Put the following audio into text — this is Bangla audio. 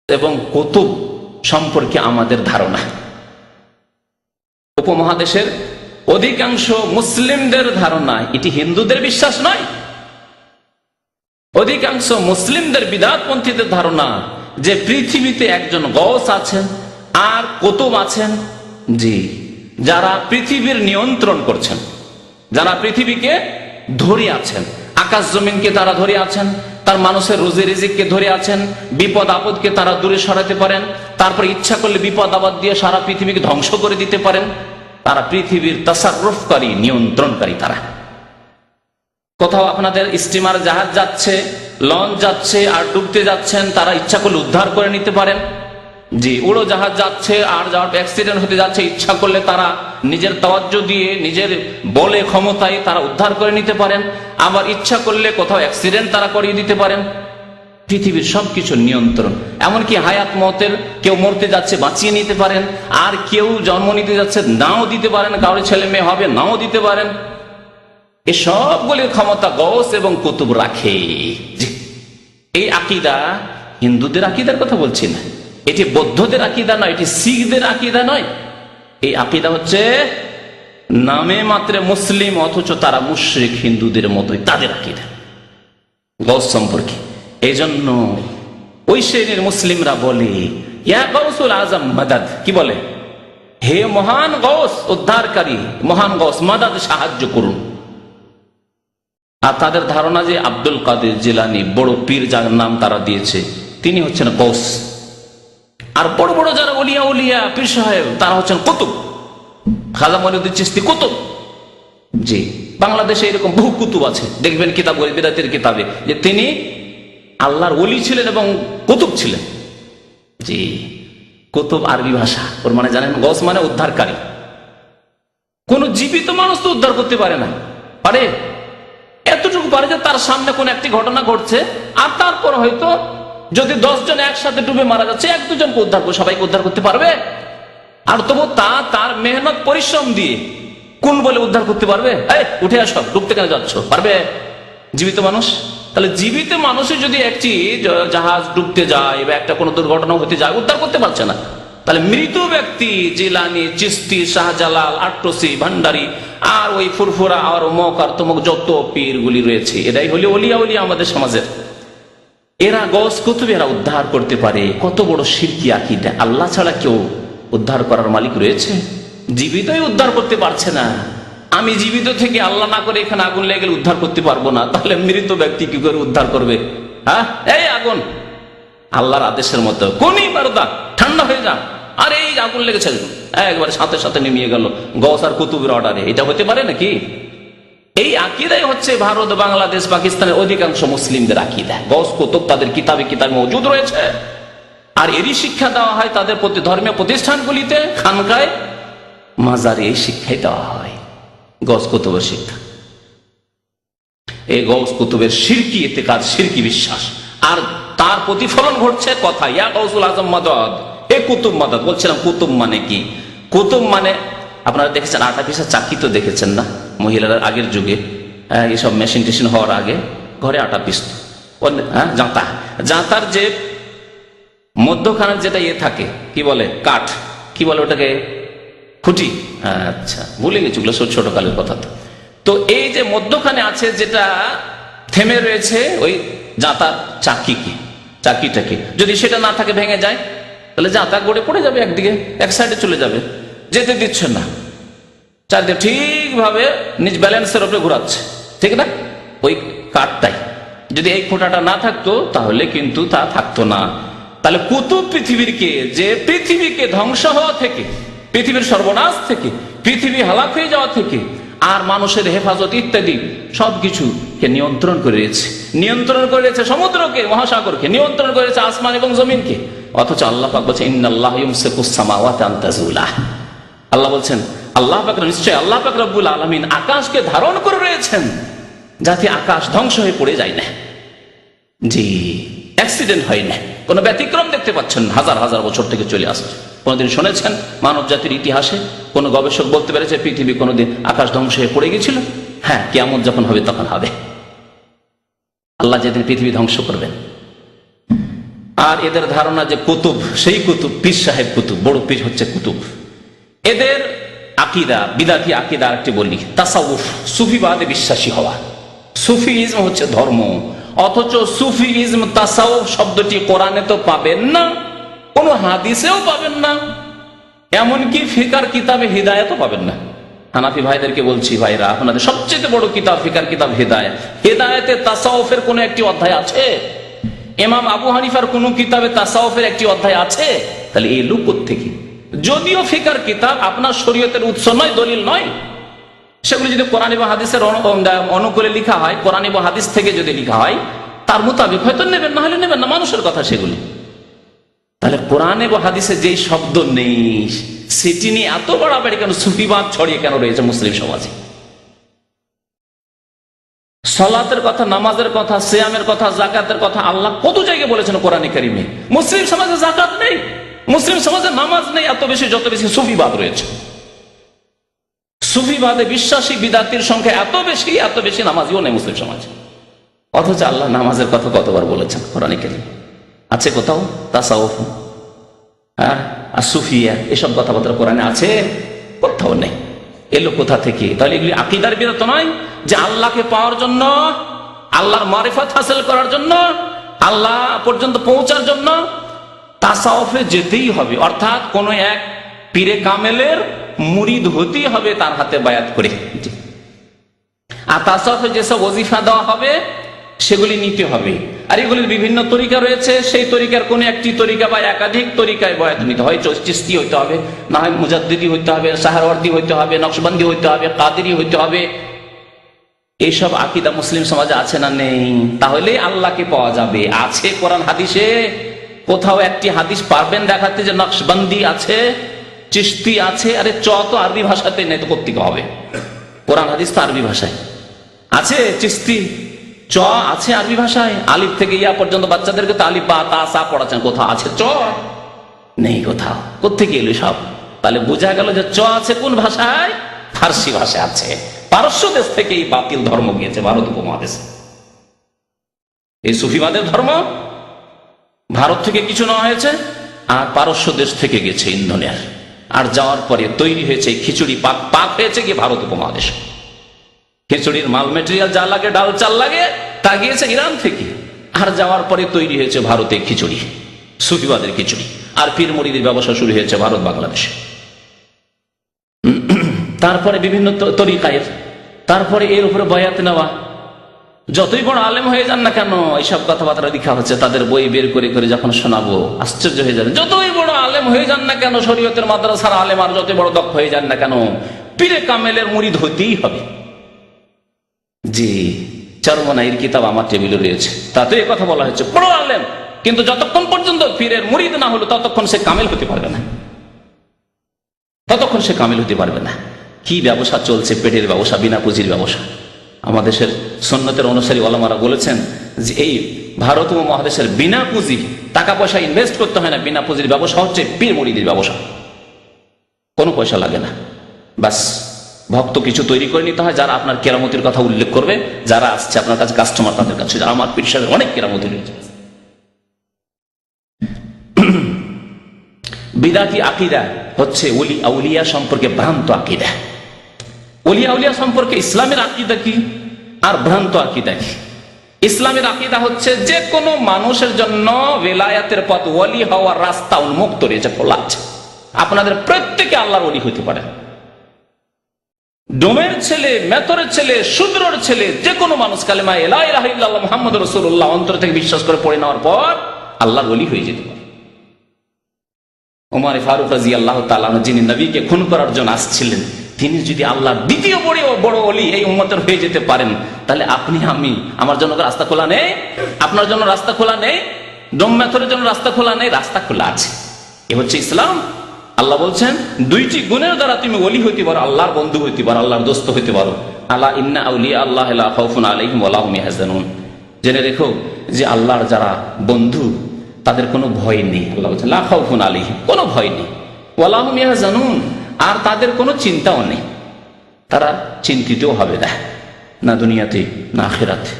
এবং কুতুব সম্পর্কে আমাদের ধারণা। উপমহাদেশের অধিকাংশ মুসলিমদের ধারণা এটি হিন্দুদের বিশ্বাস নয়। অধিকাংশ মুসলিমদের বিদআতপন্থীদের ধারণা যে পৃথিবীতে একজন গওস আছেন আর কুতুব আছেন, জি, যারা পৃথিবীর নিয়ন্ত্রণ করছেন, যারা পৃথিবীকে ধরে আছেন, আকাশ জমিনকে তারা ধরে আছেন, তার মানুষের রুজি রিজিককে ধরে আছেন, বিপদ আপদকে তারা দূরে সরাতে পারেন, তারপর ইচ্ছা করলে বিপদ আপদ দিয়ে সারা পৃথিবীকে ধ্বংস করে দিতে পারেন। তারা পৃথিবীর তাসাররুফকারী, নিয়ন্ত্রণকারী। তারা কোথাও আপনাদের স্টিমার জাহাজ যাচ্ছে, লঞ্চ যাচ্ছে আর ডুবতে যাচ্ছেন, তারা ইচ্ছা করলে উদ্ধার করে নিতে পারেন। জি, উড়োজাহাজ যাচ্ছে আর যাওয়ার অ্যাক্সিডেন্ট হতে যাচ্ছে, ইচ্ছা করলে তারা নিজের তাওয়াজ্জু দিয়ে, নিজের বলে ক্ষমতায় তারা উদ্ধার করে নিতে পারেন। আবার ইচ্ছা করলে কোথাও অ্যাক্সিডেন্ট তারা করিয়ে দিতে পারেন। পৃথিবীর সবকিছু নিয়ন্ত্রণ। এমনকি হায়াত মতের, কেউ মরতে যাচ্ছে বাঁচিয়ে নিতে পারেন, আর কেউ জন্ম নিতে যাচ্ছে নাও দিতে পারেন, কারো ছেলে মেয়ে হবে নাও দিতে পারেন। এই সবগুলির ক্ষমতা গওস এবং কুতুব রাখে। এই আকীদা হিন্দুদের আকীদার কথা বলছি না, এটি বৌদ্ধদের আকীদা নয়, এটি শিখদের আকীদা নয়। এই আকীদা হচ্ছে নামে মাত্রে মুসলিম, অথচ তারা মুশরিক, হিন্দুদের মতোই তাদের আকীদা গওস সম্পর্কে। এই জন্য ওই শ্রেণীর মুসলিমরা বলে, ইয়া গওসুল আজম মাদাদ, কি বলে? হে মহান গওস, উদ্ধারকারী মহান গওস, মাদাদ, সাহায্য করুন। আর তাদের ধারণা যে আব্দুল কাদের জিলানী, বড় পীর যার নাম তারা দিয়েছে, তিনি হচ্ছেন গওস। আর বড় বড় যারা ওলিয়া উলিয়া পীর সাহেব, তারা হচ্ছেন কুতুব। খাজা মঈনুদ্দিন চিশতি কুতুব। জি, বাংলাদেশে এরকম বহু কুতুব আছে, দেখবেন কিতাব বিদাতের কিতাবে, যে তিনি আল্লাহর ওলি ছিলেন এবং কুতুব ছিলেন। জি, কুতুব আরবি ভাষা, ওর মানে জানেন, গওস মানে উদ্ধারকারী। কোন জীবিত মানুষ তো উদ্ধার করতে পারে না, পারে? এতটুকু পারে যে তার সামনে কোন একটি ঘটনা ঘটছে, আর তারপর হয়তো যদি 10 জন একসাথে ডুবে মারা যাচ্ছে, 1-2 জনকে উদ্ধার করে সবাইকে উদ্ধার করতে পারবে? আর তবু তার মেহনত পরিশ্রম দিয়ে কোন বলে উদ্ধার করতে পারবে? উঠে আসো, ডুবতে কেন যাচ্ছ? পারবে জীবিত মানুষ? তাহলে জীবিত মানুষের যদি একটি জাহাজ ডুবতে যায় বা একটা কোনো দুর্ঘটনা হতে যায়, উদ্ধার করতে পারছে না, তাহলে মৃত ব্যক্তি জিলানী, চিশতি, শাহজালাল, আট্টসি, ভান্ডারী আর ওই ফুরফুরা আর অমুক আর তমুক যত পীরগুলি রয়েছে, এরাই হলো ওলিয়া উলিয়া আমাদের সমাজের। এরা গওস কুতুব, এরা উদ্ধার করতে পারে। কত বড় শিরকি আকীদা! আল্লাহ ছাড়া কেউ উদ্ধার করার মালিক রয়েছে? জীবিতই উদ্ধার করতে পারছে না। আমি জীবিত থেকে আল্লাহ না করে এখানে আগুন লেগে গেলে উদ্ধার করতে পারবো না, তাহলে মৃত ব্যক্তি কি করে উদ্ধার করবে? হ্যাঁ, এই আগুন আল্লাহর আদেশের মতো, কোনই বারদা ঠান্ডা হয়ে যা, আর এই আগুন লেগেছে, একবার সাথে সাথে নেমিয়ে গেল গওস আর কুতুবের অর্ডারে। এটা হতে পারে নাকি? এই আকীদাই হচ্ছে ভারত, বাংলাদেশ, পাকিস্তানের অধিকাংশ মুসলিমদের আকীদা। গওস কুতুব তাদের কিতাবে মওজুদ রয়েছে, আর এরই শিক্ষা দেওয়া হয় তাদের প্রতি ধর্মীয় প্রতিষ্ঠানগুলিতে, খানকায়, মাজারে এই শিক্ষাই দেওয়া হয়, গওস কুতুবের শিক্ষা। এই গওস কুতুবের শিরকি ইতিকাদ, শিরকি বিশ্বাস, আর তার প্রতিফলন ঘটছে কথা, ইয়া গওসুল আজম মাদাদ, এ কুতুব মাদাদ। বলছিলাম কুতুব মানে কি? কুতুব মানে আপনারা দেখেছেন আটা পিসা চাকি তো দেখেছেন না? মহিলারা আগের যুগে, এইসব মেশিন টেশিন হওয়ার আগে ঘরে আটা পিসত, জাঁতা, জাঁতার যে মধ্যখানের যেটা থাকে, কি বলে, কাঠ, কি বলে ওটাকে? খুঁটি। আচ্ছা, ভুলে গেছি, ওগুলো ছোট কালের কথা। তো এই যে মধ্যখানে আছে যেটা থেমে রয়েছে, ওই জাঁতার চাকিটাকে যদি সেটা না থাকে, ভেঙে যায়, তাহলে জাঁতা গড়ে পড়ে যাবে, একদিকে এক সাইডে চলে যাবে, যেতে দিচ্ছে না, চারদিকে ঠিকভাবে নিজ ব্যালেন্সের উপরে ঘোরাচ্ছে, ঠিক না? ওই কাঠটাই যদি এই খোঁটাটা না থাকতো, তাহলে কিন্তু তা থাকতো না। তাহলে কুতুব পৃথিবীকে ধ্বংস হওয়া থেকে, পৃথিবীর সর্বনাশ থেকে, পৃথিবী হালাক হয়ে যাওয়া থেকে, আর মানুষের হেফাজত ইত্যাদি সবকিছুকে নিয়ন্ত্রণ করে রয়েছে, সমুদ্রকে, মহাসাগরকে নিয়ন্ত্রণ করেছে, আসমান এবং জমিনকে। অথচ আল্লাহ পাক বলছেন, ইন্নাল্লাহা ইউমসিকুস সামাওয়াতি আন তাযুলা। আল্লাহ বলছেন, আল্লাহ পাক, নিশ্চয় আল্লাহ পাক রব্বুল আলামিন আকাশকে ধারণ করে রয়েছেন, যাতে আকাশ ধ্বংস হয়ে পড়ে যায় না। জি, অ্যাক্সিডেন্ট হয় না, কোনো ব্যতিক্রম দেখতে পাচ্ছেন, হাজার হাজার বছর থেকে চলে আসছে। কোনদিন শুনেছেন মানব জাতির ইতিহাসে কোন গবেষক বলতে পেরেছে পৃথিবী কোনদিন আকাশ ধ্বংস হয়ে পড়ে গেছিল? হ্যাঁ, কিয়ামত যখন হবে তখন হবে, আল্লাহ যেদিন পৃথিবী ধ্বংস করবেন। আর এদের ধারণা যে কুতুব, সেই কুতুব পীর সাহেব কুতুব, বড় পীর হচ্ছে কুতুব। এদের আকিদা, বিদাতি আকিদা আরেকটি বলি, তাসাউফ, সুফিবাদে বিশ্বাসী হওয়া। সুফিইজম হচ্ছে ধর্ম, অথচ সুফিইজম তাসাউফ শব্দটি কোরআনে তো পাবেন না, কোন হাদিসেও পাবেন না, এমনকি ফিকার কিতাবে হিদায়াতও পাবেন না। হানাফি ভাইদেরকে বলছি, ভাইরা আপনাদের সবচেয়ে বড় কিতাব ফিকার কিতাব হিদায়াত, হিদায়াতে তাসাউফের কোন একটি অধ্যায় আছে? ইমাম আবু হানিফার কোন কিতাবে তাসাউফের একটি অধ্যায় আছে? তাহলে এই লোক থেকে, যদিও ফিকার কিতাব আপনার শরীয়তের উৎস নয়, দলিল নয়, সেগুলি যদি কোরআন এবং হাদিসের অনুকূলে লেখা হয়, কোরআন এবং হাদিস থেকে যদি লেখা হয়, তার মোতাবেক হয়তো নেবেন, না হলে নেবেন না, মানুষের কথা সেগুলি। তাহলে কোরআন এবং হাদিসে যেই শব্দ নেই, সেটি নিয়ে এত বাড়াবাড়ি কেন, সুফিবাদ ছড়িয়ে কেন রয়েছে মুসলিম সমাজে? সালাতের কথা, নামাজের কথা, সিয়ামের কথা, যাকাতের কথা আল্লাহ কত জায়গায় বলেছেন কোরআনে কারিমে। মুসলিম সমাজে যাকাত নেই, মুসলিম সমাজে নামাজ নেই, এত বেশি যত বেশি সুফিবাদ রয়েছে। সুফিবাদে বিশ্বাসী বিদাতির সংখ্যা এত বেশি নামাজিও নেই মুসলিম সমাজে। অথচ আল্লাহ নামাজের কথা কতবার বলেছেন কোরআনে কারিমে? আছে কোথাও? তাসাউফ আর সুফিয়া এসব কথাবার্তা কোরআনে আছে? কোথাও নেই। এলো কোথা থেকে? তাহলে এগুলি আকীদার বিরত নয়, যে আল্লাহকে পাওয়ার জন্য, আল্লাহর মারিফাত হাসিল করার জন্য, আল্লাহ পর্যন্ত পৌঁছার জন্য তাসাউফে যেতেই হবে, অর্থাৎ কোন এক পীরে কামেলের মুরিদ হতেই হবে তার হাতে বায়াত করে। আর তাসাউফে যেসব ওজিফা দেওয়া হবে সেগুলি নিতে হবে। আর এগুলির বিভিন্ন তরিকা রয়েছে, সেই তরিকার কোন একটি তরিকা বা একাধিক তরিকায় বয়াত নিতে হয়। চিশতি হইতে হবে, না হয় মুজাদ্দিদি হইতে হবে, সাহারওয়ার্দী হইতে হবে, নকশবন্দি হইতে হবে, কাদেরি হইতে হবে। এইসব আকীদা মুসলিম সমাজে আছে না নেই? তাহলে আল্লাহকে পাওয়া যাবে। আছে কোরআন হাদিসে? কোথাও একটি হাদিস পারবেন দেখাতে যে নকশবন্দি আছে, চিশতি আছে? আরে চ তো আরবি ভাষাতে নেই, তো কোত্থেকে হবে? কোরআন হাদিস তো আরবি ভাষায় আছে। চিশতি চ আছে আরবি ভাষায়, আলিফ থেকে ইয়া পর্যন্ত বাচ্চাদেরকে তো আলিফ বা তা সা পড়াচ্ছেন, কোথাও আছে চ? নেই কোথাও। কোত্থেকে এলো সব? তাহলে বোঝা গেল যে চ আছে কোন ভাষায়? ফার্সি ভাষায় আছে। পারস্য দেশ থেকে এই বাতিল ধর্ম গিয়েছে ভারত উপমহাদেশে। এই সুফিবাদের ধর্ম ভারত থেকে কিছু নেওয়া হয়েছে, আর পারস্য দেশ থেকে গেছে ইন্ধনের, আর যাওয়ার পরে তৈরি হয়েছে খিচুড়ি, পাক হয়েছে গিয়ে ভারত উপমহাদেশ। খিচুড়ির মাল মেটেরিয়াল যা লাগে, ডাল চাল লাগে, তা গিয়েছে ইরান থেকে, আর যাওয়ার পরে তৈরি হয়েছে ভারতে খিচুড়ি, সুফিবাদের খিচুড়ি। আর পীর মুরিদের ব্যবসা শুরু হয়েছে ভারত বাংলাদেশে। তারপরে বিভিন্ন তরিকায়, তারপরে এর উপরে বয়াত নেওয়া। যতই বড় আলেম হয়ে যান না কেন, এইসব কথাবার্তা লেখা হচ্ছে, তাদের বই বের করে করে যখন শোনাবো আশ্চর্য হয়ে যাবে। যতই বড় আলেম হয়ে যান না কেন, শরীয়তের মাদ্রাসার আলেম, আর যতই বড় দক্ষ হয়ে যান না কেন, পীরে কামেলের মুরিদ হতেই হবে। জি, চরমনাইয়ের কিতাব আমার টেবিলে রয়েছে, তাতে এই কথা বলা হয়েছে, বড় আলেম কিন্তু যতক্ষণ পর্যন্ত পীরের মুরিদ না হলো ততক্ষণ সে কামেল হতে পারবে না, ততক্ষণ সে কামেল হতে পারবে না। কি ব্যবসা চলছে, পেটের ব্যবসা, বিনা পুঁজির ব্যবসা। আমাদের দেশের সুন্নতের অনুসারী ওলামারা বলেছেন যে এই ভারত মহাদেশের বিনা পুঁজি, টাকা পয়সা ইনভেস্ট করতে হয় না, বিনা পুঁজির ব্যবসা হচ্ছে পীর মুরিদের ব্যবসা। কোনো পয়সা লাগে না, বাস ভক্ত কিছু তৈরি করে নিতে হয়, যারা আপনার কেরামতির কথা উল্লেখ করবে, যারা আসছে আপনার কাছে কাস্টমার, তাদের কাছে আমার পীর সাহেবের অনেক কেরামতি রয়েছে। বিদাতি আকীদা হচ্ছে ওলি আউলিয়া সম্পর্কে ভ্রান্ত আকীদা। ওলি আউলিয়া সম্পর্কে ইসলামের আকীদা কি আর ভ্রান্ত আকীদা কি? ইসলামের আকীদা হচ্ছে যে কোনো মানুষের জন্য বেলায়াতের পথ, ওলি হওয়ার রাস্তা উন্মুক্ত রয়েছে, খোলা আছে। আপনাদের প্রত্যেকে আল্লাহর ওলি হতে পারে। ডোমের ছেলে, মেথরের ছেলে, শূদ্রের ছেলে, যে কোনো মানুষ কালেমা লা ইলাহা ইল্লাল্লাহ মুহাম্মাদুর রাসূলুল্লাহ অন্তর থেকে বিশ্বাস করে পড়ে নেওয়ার পর আল্লাহর ওলি হয়ে যেতে পারে। ওমর ফারুক রাদিয়াল্লাহু তাআলা আনহু, যিনি নবীকে খুন করার জন্য আসছিলেন, তিনি যদি আল্লাহর দ্বিতীয় বড় ওলি এই উম্মতের হয়ে যেতে পারেন, তাহলে আপনি আমি, আমার জন্য রাস্তা খোলা নেই? আপনার জন্য রাস্তা খোলা নেই? ডোম মেথরের জন্য রাস্তা খোলা নেই? রাস্তা খোলা আছে। এ হচ্ছে ইসলাম। আল্লাহ বলছেন দুইটি গুণের দ্বারা তুমি ওলি হইতে পারো, আল্লাহর বন্ধু হইতে পারো, আল্লাহর দোস্ত হইতে পারো। আলা ইন্না আউলিয়া আল্লাহ লা খাউফুন আলাইহিম ওয়া লা হুম ইয়াহজানুন। জেনে রেখো যে আল্লাহর যারা বন্ধু তাদের কোনো ভয় নেই। আল্লাহ বলছেন লা খাউফুন আলাইহিম, কোনো ভয় নেই, ওয়া লা হুম ইয়াহজানুন, আর তাদের কোনো চিন্তাও নেই, তারা চিন্তিতও হবে না, না দুনিয়াতে না আখিরাতে।